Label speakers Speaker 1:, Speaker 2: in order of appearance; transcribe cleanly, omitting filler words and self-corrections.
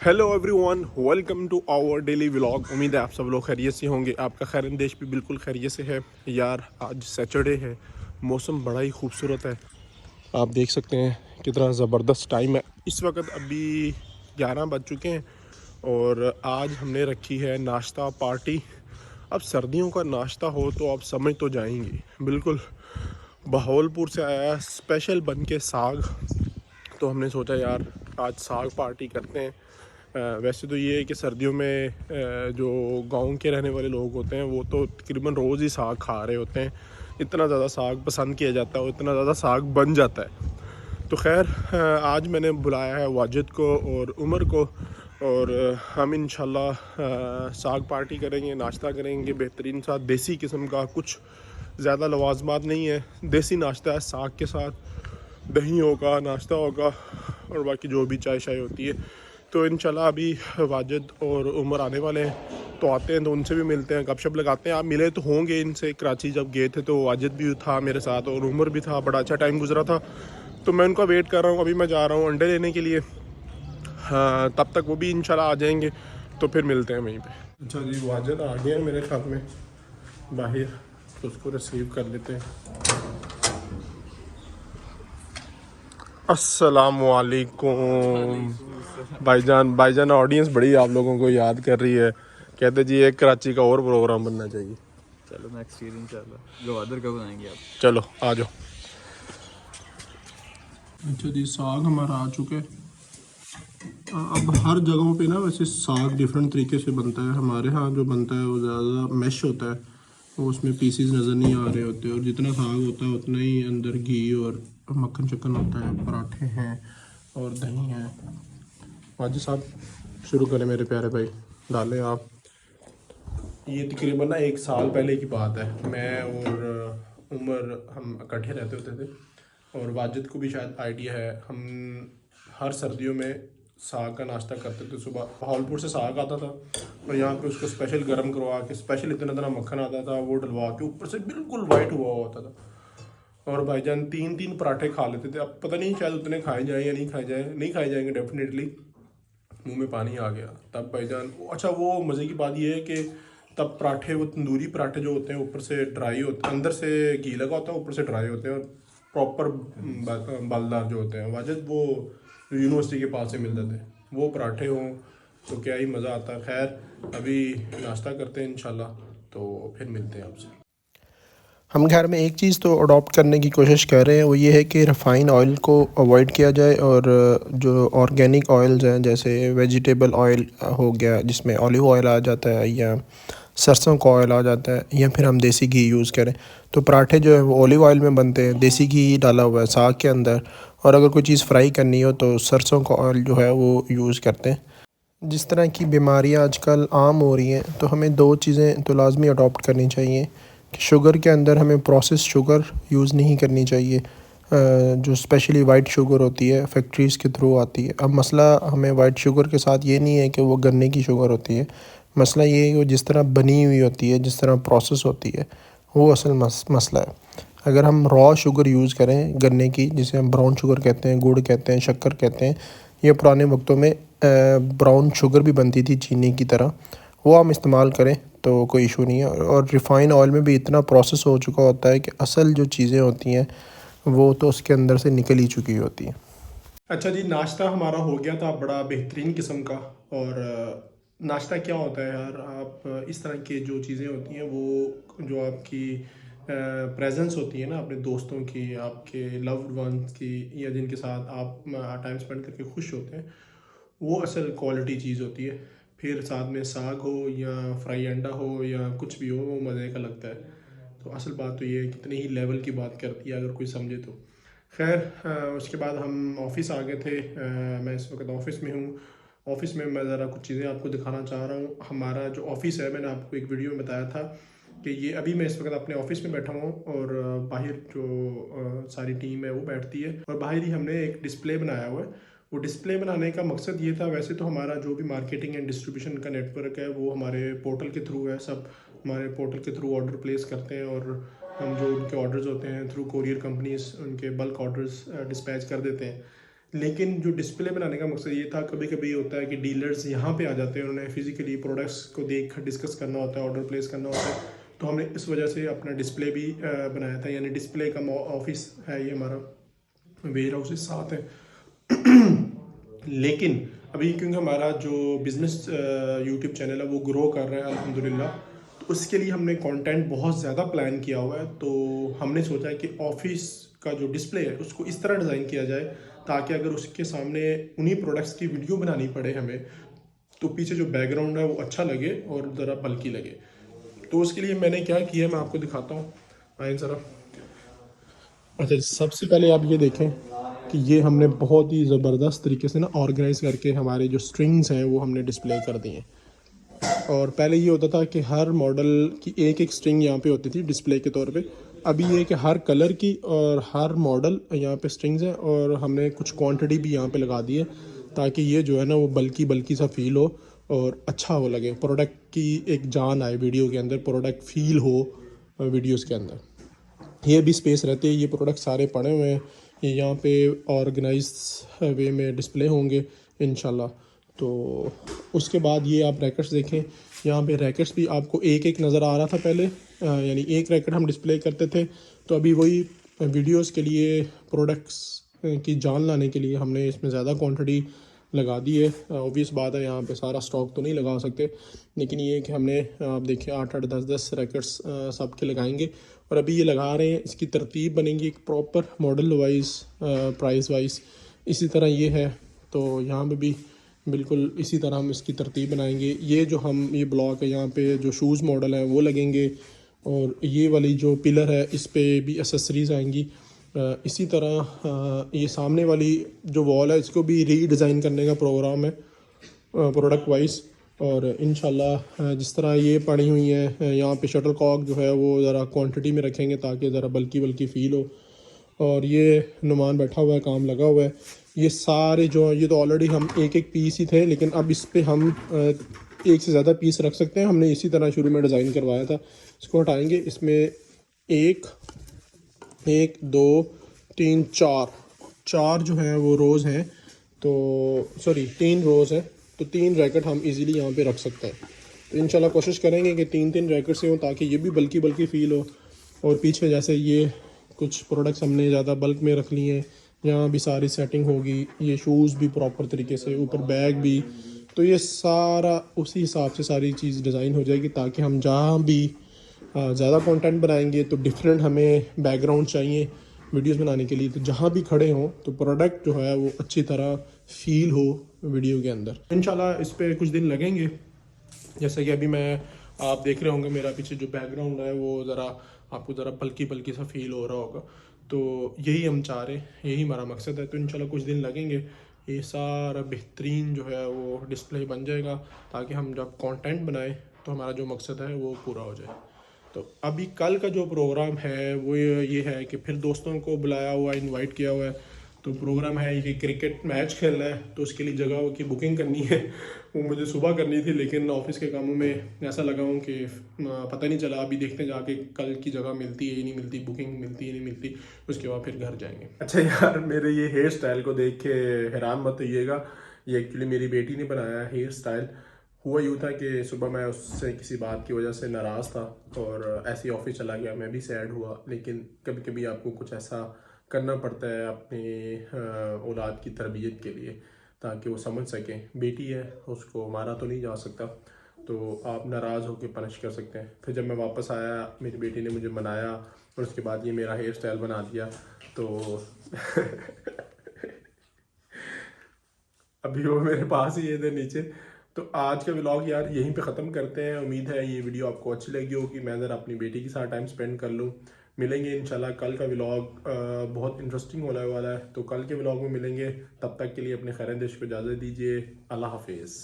Speaker 1: Hello everyone, welcome to our daily vlog. उम्मीद है आप सब लोग खैरियत से होंगे। आपका खैर देश भी बिल्कुल खैरियत से है। यार आज सैटरडे है, मौसम बड़ा ही खूबसूरत है। आप देख सकते हैं कितना ज़बरदस्त टाइम है। इस वक्त अभी 11 बज चुके हैं और आज हमने रखी है नाश्ता पार्टी। अब सर्दियों का नाश्ता हो तो आप समझ तो जाएंगे। बिल्कुल बहावलपुर से आया है स्पेशल बन के साग। तो हमने सोचा यार आज साग पार्टी करते हैं। वैसे तो ये है कि सर्दियों में जो गांव के रहने वाले लोग होते हैं वो तो तकरीबन रोज़ ही साग खा रहे होते हैं। इतना ज़्यादा साग पसंद किया जाता है और इतना ज़्यादा साग बन जाता है। तो खैर आज मैंने बुलाया है वाजिद को और उमर को और हम इंशाल्लाह साग पार्टी करेंगे, नाश्ता करेंगे बेहतरीन सा देसी किस्म का। कुछ ज़्यादा लवाजमात नहीं है, देसी नाश्ता है। साग के साथ दही होगा, नाश्ता होगा और बाकी जो भी चाय शाय होती है। तो इंशाल्लाह अभी वाजिद और उमर आने वाले हैं, तो आते हैं तो उनसे भी मिलते हैं, गपशप लगाते हैं। आप मिले तो होंगे इनसे, कराची जब गए थे तो वाजिद भी था मेरे साथ और उमर भी था। बड़ा अच्छा टाइम गुजरा था। तो मैं उनका वेट कर रहा हूँ। अभी मैं जा रहा हूँ अंडे लेने के लिए। हाँ, तब तक वो भी इंशाल्लाह आ जाएंगे, तो फिर मिलते हैं वहीं पे। अच्छा जी, वाजिद आ गए हैं मेरे साथ में बाहर, तो उसको रिसीव कर लेते हैं। अस्सलामुअलैकुम भाईजान। भाईजान ऑडियंस बड़ी आप लोगों को याद कर रही है, कहते जी एक कराची का और प्रोग्राम बनना चाहिए।
Speaker 2: चलो नेक्स्ट ईयर इंशाल्लाह। गवादर कब बनाएंगे आप?
Speaker 1: चलो आ जाओ। अच्छा जी, साग हमारा आ चुका है। अब हर जगहों पे ना वैसे साग डिफरेंट तरीके से बनता है। हमारे यहाँ जो बनता है वो ज़्यादा मैश होता है, वो उसमें पीसीज नज़र नहीं आ रहे होते और जितना साग होता है उतना ही अंदर घी और मक्खन शक्खन होता है। पराठे हैं और दही है। वाजिद साहब शुरू करें मेरे प्यारे भाई, डालें आप। ये तकरीबन ना 1 साल पहले की बात है। मैं और उमर हम इकट्ठे रहते होते थे और वाजिद को भी शायद आइडिया है। हम हर सर्दियों में साग का नाश्ता करते थे। सुबह बहावलपुर से साग आता था और यहाँ पे उसको स्पेशल गर्म करवा के स्पेशल इतना इतना मक्खन आता था, वो डलवा के ऊपर से बिल्कुल वाइट हुआ होता था। और भाईजान 3 3 पराठे खा लेते थे। अब पता नहीं शायद उतने खाए जाएँ या नहीं खाए जाए, नहीं खाए जाएंगे डेफिनेटली। मुंह में पानी आ गया तब भाईजान। अच्छा, वो मज़े की बात ये है कि तब पराठे, वो तंदूरी पराठे जो होते हैं ऊपर से ड्राई होते हैं, अंदर से घी लगा होता है, ऊपर से ड्राई होते हैं और प्रॉपर बालदार जो होते हैं। वाजिद वो यूनिवर्सिटी के पास से मिलते थे, वो पराठे हों तो क्या ही मज़ा आता है। खैर अभी नाश्ता करते हैं इंशाल्लाह, तो फिर मिलते हैं आपसे। हम घर में एक चीज़ तो अडॉप्ट करने की कोशिश कर रहे हैं, वो ये है कि रिफ़ाइन ऑयल को अवॉइड किया जाए और जो ऑर्गेनिक ऑयल्स हैं जैसे वेजिटेबल ऑयल हो गया जिसमें ऑलिव ऑयल आ जाता है या सरसों का ऑयल आ जाता है, या फिर हम देसी घी यूज़ करें। तो पराठे जो है वो ऑलिव ऑयल में बनते हैं, देसी घी डाला हुआ है साग के अंदर। और अगर कोई चीज़ फ्राई करनी हो तो सरसों का ऑयल जो है वो यूज़ करते हैं। जिस तरह की बीमारियां आजकल आम हो रही हैं, तो हमें दो चीज़ें तो लाजमी अडॉप्ट करनी चाहिए कि शुगर के अंदर हमें प्रोसेस शुगर यूज़ नहीं करनी चाहिए। जो स्पेशली वाइट शुगर होती है फैक्ट्रीज़ के थ्रू आती है। अब मसला हमें वाइट शुगर के साथ ये नहीं है कि वो गन्ने की शुगर होती है। मसला ये है कि वो जिस तरह बनी हुई होती है, जिस तरह प्रोसेस होती है, वो असल मसला है। अगर हम रॉ शुगर यूज़ करें गन्ने की, जिसे हम ब्राउन शुगर कहते हैं, गुड़ कहते हैं, शक्कर कहते हैं, ये पुराने वक्तों में ब्राउन शुगर भी बनती थी चीनी की तरह, वो हम इस्तेमाल करें तो कोई इशू नहीं है। और रिफ़ाइन ऑयल में भी इतना प्रोसेस हो चुका होता है कि असल जो चीज़ें होती हैं वो तो उसके अंदर से निकल ही चुकी होती हैं। अच्छा जी, नाश्ता हमारा हो गया था बड़ा बेहतरीन किस्म का। और नाश्ता क्या होता है यार, आप इस तरह की जो चीज़ें होती हैं वो जो आपकी प्रेजेंस होती है ना अपने दोस्तों की, आपके लव्ड वंस की, या जिनके साथ आप टाइम स्पेंड करके खुश होते हैं, वो असल क्वालिटी चीज़ होती है। फिर साथ में साग हो या फ्राई अंडा हो या कुछ भी हो, वो मज़े का लगता है। तो असल बात तो ये है, कितने ही लेवल की बात करती है अगर कोई समझे तो। खैर उसके बाद हम ऑफ़िस आ गए थे। मैं इस वक्त ऑफ़िस में हूँ। ऑफ़िस में मैं ज़रा कुछ चीज़ें आपको दिखाना चाह रहा हूँ। हमारा जो ऑफ़िस है, मैंने आपको एक वीडियो में बताया था कि ये अभी मैं इस वक्त अपने ऑफ़िस में बैठा हूँ और बाहर जो सारी टीम है वो बैठती है और बाहर ही हमने एक डिस्प्ले बनाया हुआ है। वो डिस्प्ले बनाने का मकसद ये था, वैसे तो हमारा जो भी मार्केटिंग एंड डिस्ट्रीब्यूशन का नेटवर्क है वो हमारे पोर्टल के थ्रू है। सब हमारे पोर्टल के थ्रू ऑर्डर प्लेस करते हैं और हम जो उनके ऑर्डर्स होते हैं थ्रू कोरियर कंपनीज उनके बल्क ऑर्डर्स डिस्पैच कर देते हैं। लेकिन जो डिस्प्ले बनाने का मकसद ये था, कभी कभी होता है कि डीलर्स यहाँ पे आ जाते हैं, उन्हें फिजिकली प्रोडक्ट्स को देख कर डिस्कस करना होता है, ऑर्डर प्लेस करना होता है, तो हमने इस वजह से अपना डिस्प्ले भी बनाया था। यानी डिस्प्ले का ऑफिस है, ये हमारा वेयर हाउस इस साथ है। लेकिन अभी क्योंकि हमारा जो बिज़नेस यूट्यूब चैनल है वो ग्रो कर रहा है अल्हम्दुलिल्लाह, तो उसके लिए हमने कंटेंट बहुत ज़्यादा प्लान किया हुआ है। तो हमने सोचा है कि ऑफिस का जो डिस्प्ले है उसको इस तरह डिज़ाइन किया जाए ताकि अगर उसके सामने उन्हीं प्रोडक्ट्स की वीडियो बनानी पड़े हमें, तो पीछे जो बैकग्राउंड है वो अच्छा लगे और ज़रा बल्कि लगे। तो उसके लिए मैंने क्या किया मैं आपको दिखाता हूँ, आए ज़रा। अच्छा, सबसे पहले आप ये देखें कि ये हमने बहुत ही ज़बरदस्त तरीके से ना ऑर्गेनाइज करके हमारे जो स्ट्रिंग्स हैं वो हमने डिस्प्ले कर दिए हैं। और पहले ये होता था कि हर मॉडल की एक एक स्ट्रिंग यहाँ पे होती थी डिस्प्ले के तौर पे। अभी ये कि हर कलर की और हर मॉडल यहाँ पे स्ट्रिंग्स हैं, और हमने कुछ क्वांटिटी भी यहाँ पे लगा दी है ताकि ये जो है ना वो बल्कि बल्कि सा फील हो और अच्छा हो लगे, प्रोडक्ट की एक जान आए वीडियो के अंदर, प्रोडक्ट फील हो वीडियोज़ के अंदर। ये भी स्पेस रहती है, ये प्रोडक्ट सारे पड़े हुए हैं, ये यहाँ पे ऑर्गेनाइज वे में डिस्प्ले होंगे इंशाल्लाह। तो उसके बाद ये आप रैकेट्स देखें, यहाँ पे रैकेट्स भी आपको एक एक नज़र आ रहा था पहले, यानी एक रैकेट हम डिस्प्ले करते थे। तो अभी वही वीडियोस के लिए, प्रोडक्ट्स की जान लाने के लिए हमने इसमें ज़्यादा क्वांटिटी लगा दी है। ऑब्वियस बात है, यहाँ पे सारा स्टॉक तो नहीं लगा सकते, लेकिन ये कि हमने आप देखिए 8-8 10-10 रैकेट्स सब के लगाएंगे। और अभी ये लगा रहे हैं, इसकी तरतीब बनेगी एक proper model wise, price wise. इसी तरह ये है, तो यहाँ पे भी बिल्कुल इसी तरह हम इसकी तरतीब बनाएंगे। ये जो हम ये ब्लॉक है, यहाँ पे जो शूज़ मॉडल है वो लगेंगे, और ये वाली जो पिलर है इस पे भी एसेसरीज़ आएंगी। इसी तरह ये सामने वाली जो वॉल है इसको भी रीडिज़ाइन करने का प्रोग्राम है प्रोडक्ट वाइज। और इंशाल्लाह जिस तरह ये पड़ी हुई है यहाँ पे शटल कॉक जो है वो ज़रा क्वांटिटी में रखेंगे ताकि ज़रा बल्कि बल्कि फ़ील हो। और ये नुमान बैठा हुआ है, काम लगा हुआ है। ये सारे जो, ये तो ऑलरेडी हम एक एक पीस ही थे, लेकिन अब इस पे हम एक से ज़्यादा पीस रख सकते हैं। हमने इसी तरह शुरू में डिज़ाइन करवाया था। इसको हटाएंगे, इसमें एक 2 3 4 जो हैं वो रोज़ हैं, तो सॉरी 3 रोज़ हैं, तो 3 रैकेट हम इजीली यहाँ पे रख सकते हैं। तो इंशाल्लाह कोशिश करेंगे कि 3-3 रैकेट से हो ताकि ये भी बल्कि बल्कि फ़ील हो। और पीछे जैसे ये कुछ प्रोडक्ट्स हमने ज़्यादा बल्क में रख लिए हैं, यहाँ भी सारी सेटिंग होगी। ये शूज़ भी प्रॉपर तरीके से, ऊपर बैग भी, तो ये सारा उसी हिसाब से सारी चीज़ डिज़ाइन हो जाएगी ताकि हम जहाँ भी ज़्यादा कंटेंट बनाएंगे तो डिफरेंट हमें बैकग्राउंड चाहिए वीडियोस बनाने के लिए, तो जहाँ भी खड़े हों तो प्रोडक्ट जो है वो अच्छी तरह फील हो वीडियो के अंदर। इंशाल्लाह इस पे कुछ दिन लगेंगे। जैसे कि अभी मैं, आप देख रहे होंगे मेरा पीछे जो बैकग्राउंड है वो ज़रा आपको ज़रा बल्कि बल्कि सा फील हो रहा होगा। तो यही हम चाह रहे हैं, यही हमारा मकसद है। तो इंशाल्लाह कुछ दिन लगेंगे, ये सारा बेहतरीन जो है वो डिस्प्ले बन जाएगा ताकि हम जब कंटेंट बनाएं तो हमारा जो मकसद है वो पूरा हो जाए। तो अभी कल का जो प्रोग्राम है वो ये है कि फिर दोस्तों को बुलाया हुआ, इनवाइट किया हुआ है। तो प्रोग्राम है कि क्रिकेट मैच खेलना है, तो उसके लिए जगह की बुकिंग करनी है। वो मुझे सुबह करनी थी, लेकिन ऑफिस के कामों में ऐसा लगा हूँ कि पता नहीं चला। अभी देखते हैं जाके कल की जगह मिलती है या नहीं मिलती, बुकिंग मिलती है नहीं मिलती, उसके बाद फिर घर जाएंगे। अच्छा यार, मेरे ये हेयर स्टाइल को देख के हैरान मत होइएगा, ये एक्चुअली मेरी बेटी ने बनाया है हेयर स्टाइल। हुआ यूँ था कि सुबह मैं उससे किसी बात की वजह से नाराज़ था और ऐसे ही ऑफिस चला गया, मैं भी सैड हुआ। लेकिन कभी कभी आपको कुछ ऐसा करना पड़ता है अपनी औलाद की तरबियत के लिए ताकि वो समझ सकें। बेटी है, उसको मारा तो नहीं जा सकता, तो आप नाराज़ होकर पनिश कर सकते हैं। फिर जब मैं वापस आया, मेरी बेटी ने मुझे मनाया और उसके बाद ये मेरा हेयर स्टाइल बना दिया। तो अभी वो मेरे पास ही है नीचे। तो आज का व्लॉग यार यहीं पे ख़त्म करते हैं। उम्मीद है ये वीडियो आपको अच्छी लगी होगी, मैं ज़रा अपनी बेटी के साथ टाइम स्पेंड कर लूँ। मिलेंगे इंशाल्लाह, कल का व्लॉग बहुत इंटरेस्टिंग होने वाला है। तो कल के व्लॉग में मिलेंगे, तब तक के लिए अपने खैर देश को इजाज़त दीजिए। अल्लाह हाफिज़।